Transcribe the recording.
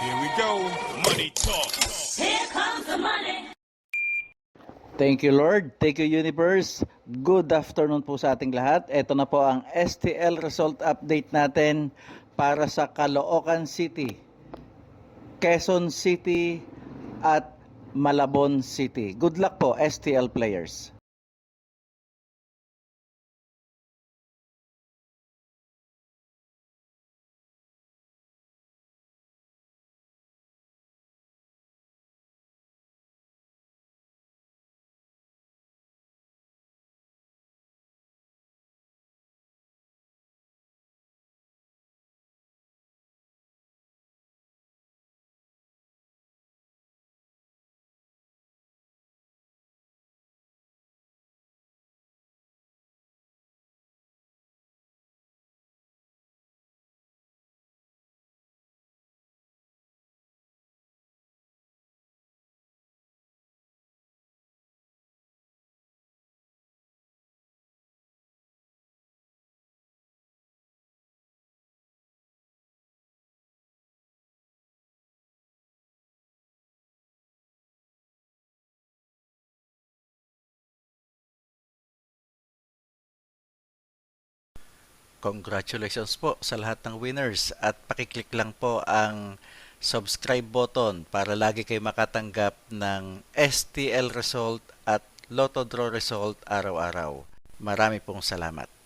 Here we go. Money talk. Here comes the money. Thank you, Lord. Thank you, Universe. Good afternoon po sa ating lahat. Ito na po ang STL result update natin para sa Caloocan City, Quezon City, at Malabon City. Good luck po, STL players. Congratulations po sa lahat ng winners at pakiclick lang po ang subscribe button para lagi kayo makatanggap ng STL result at Lotto Draw result araw-araw. Marami pong salamat.